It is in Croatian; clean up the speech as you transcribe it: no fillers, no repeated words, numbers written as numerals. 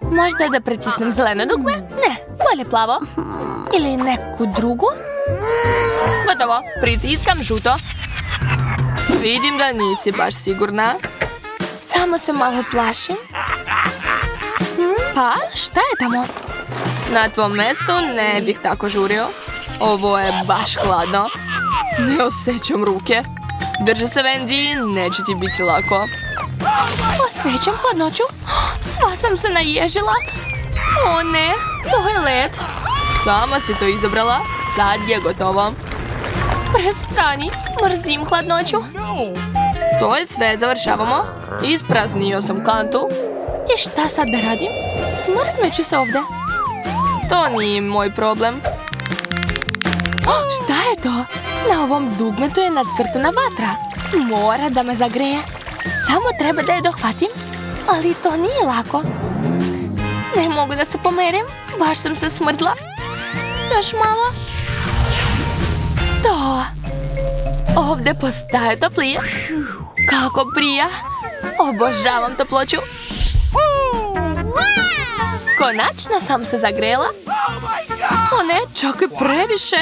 Možda da pritisnem zeleno dugme? Ne, bolje plavo. Ili neku drugu? Gotovo, pritiskam žuto. Vidim da nisi baš sigurna. Samo se malo plašim. Pa, šta je tamo? Na tvom mjestu ne bih tako žurio. Ovo je baš hladno. Ne osjećam ruke. Drži se, Wendy, neće ti biti lako. Osjećam hladnoću. Sva sam se naježila. O ne, to je led. Sama si to izabrala. Sad je gotovo. Prestani, mrzim hladnoću. To je sve, završavamo. Ispraznio sam kantu. I šta sad da radim? Smrtno ću se ovdje. To nije moj problem. Šta je to? Na ovom dugmetu je nacrtana vatra. Mora da me zagreje. Samo treba da je dohvatim. Ali to nije lako. Ne mogu da se pomerim. Baš sam se smrdla. Još malo. To. Ovdje postaje toplije. Kako prija. Obožavam toploću. Konačno sam se zagrela. O ne, čak i previše.